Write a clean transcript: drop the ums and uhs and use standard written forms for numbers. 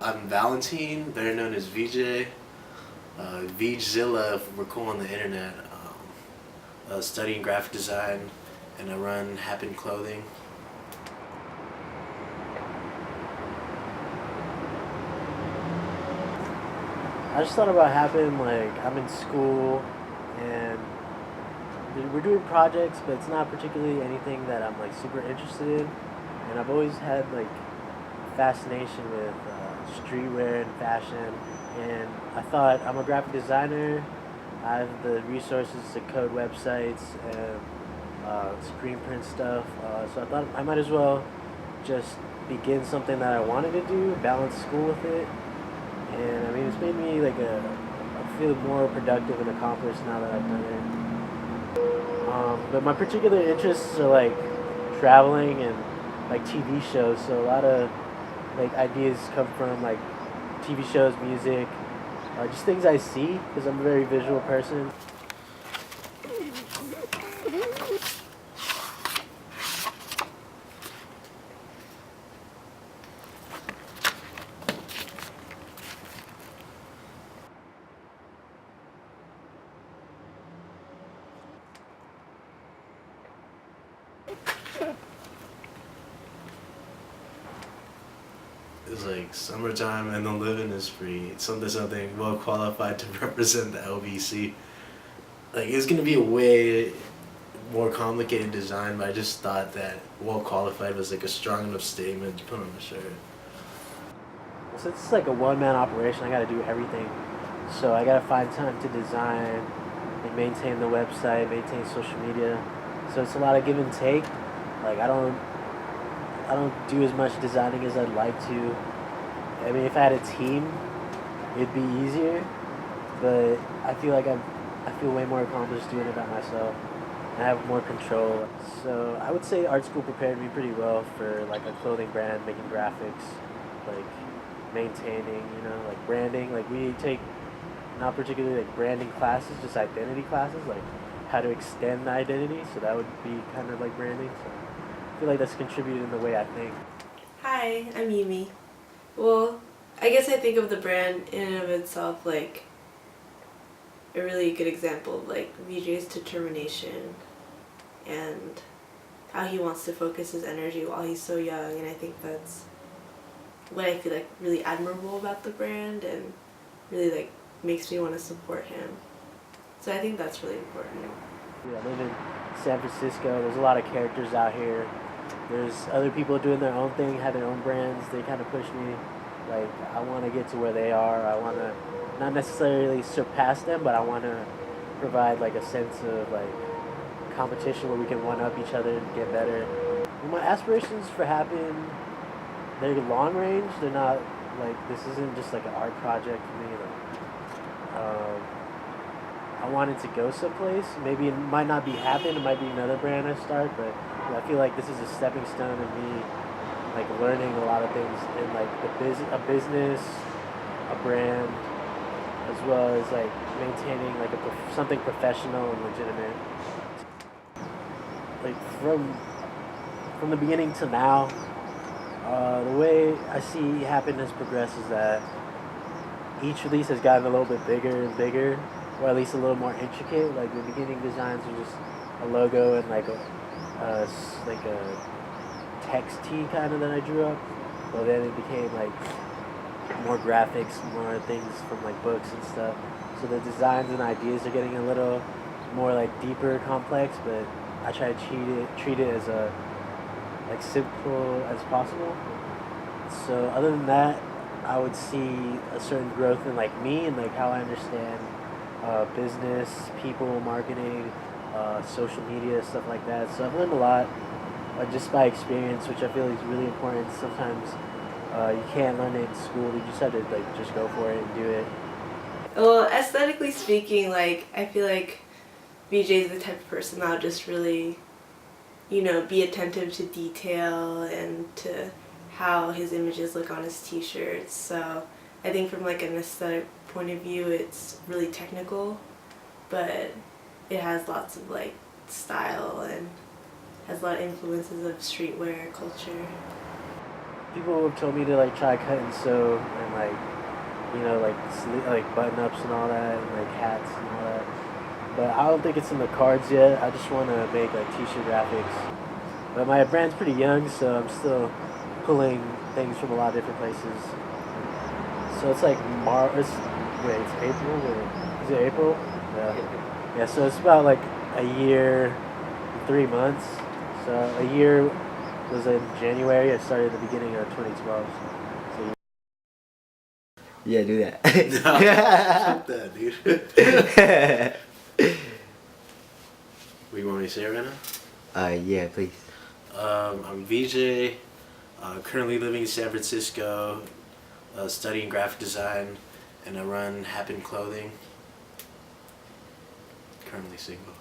I'm Valentin, better known as VJ. VJzilla if we're cool on the internet. Studying graphic design, and I run Happen Clothing. I just thought about Happen, like I'm in school and we're doing projects, but it's not particularly anything that I'm like super interested in. And I've always had like fascination with streetwear and fashion. And I thought I'm a graphic designer. I have the resources to code websites and screen print stuff. So I thought I might as well just begin something that I wanted to do, balance school with it. And I mean, it's made me like I feel more productive and accomplished now that I've done it. But my particular interests are like traveling and like TV shows. So a lot of like ideas come from like TV shows, music, just things I see because I'm a very visual person. It's like summertime and the living is free. It's something well qualified to represent the LBC. Like it's gonna be a way more complicated design, but I just thought that well qualified was like a strong enough statement to put on the shirt. So it's like a one-man operation. I got to do everything. So I got to find time to design and maintain the website, maintain social media. So it's a lot of give and take. Like I don't do as much designing as I'd like to. I mean, if I had a team, it'd be easier. But I feel like I feel way more accomplished doing it by myself. And I have more control. So I would say art school prepared me pretty well for like a clothing brand, making graphics, like maintaining, like branding. Like we take not particularly like branding classes, just identity classes, like how to extend the identity. So that would be kind of like branding. So I feel like that's contributed in the way I think. Hi, I'm Yumi. Well, I guess I think of the brand in and of itself like a really good example of like VJ's determination and how he wants to focus his energy while he's so young, and I think that's what I feel like really admirable about the brand and really like makes me want to support him. So I think that's really important. Yeah, I live in San Francisco. There's a lot of characters out here. There's other people doing their own thing, have their own brands. They kind of push me. Like, I want to get to where they are. I want to not necessarily surpass them, but I want to provide like a sense of like competition where we can one up each other and get better. And my aspirations for Happen, they're long range. They're not like, this isn't just like an art project for me. I wanted to go someplace. Maybe it might not be Happen. It might be another brand I start, but I feel like this is a stepping stone of me, like learning a lot of things in like a business, a brand, as well as like maintaining like something professional and legitimate. Like from the beginning to now, the way I see Happen has progressed is that each release has gotten a little bit bigger and bigger, or at least a little more intricate. Like the beginning designs were just a logo and like a text tee kind of that I drew up. But then it became like more graphics, more things from like books and stuff. So the designs and ideas are getting a little more like deeper, complex. But I try to treat it as like simple as possible. So other than that, I would see a certain growth in like me and like how I understand business, people, marketing, social media, stuff like that. So I've learned a lot just by experience, which I feel is really important. Sometimes you can't learn it in school. You just have to like just go for it and do it. Well, aesthetically speaking, like I feel like VJ is the type of person that'll just really, be attentive to detail and to how his images look on his t-shirts. So I think from like an aesthetic point of view, it's really technical, but it has lots of like style and has a lot of influences of streetwear culture. people have told me to like try cut and sew and like, you know, like like button ups and all that, and like hats and all that. But I don't think it's in the cards yet. I just want to make like t-shirt graphics. But my brand's pretty young, so I'm still pulling things from a lot of different places. So it's like it's April. Is it April? Yeah. Yeah. So it's about like a year, and 3 months. So a year was in January. I started at the beginning of 2012. So Yeah, do that. No, fuck that, dude. What you want me to say right now? Yeah, please. I'm VJ, currently living in San Francisco, studying graphic design, and I run Happen Clothing. Currently single.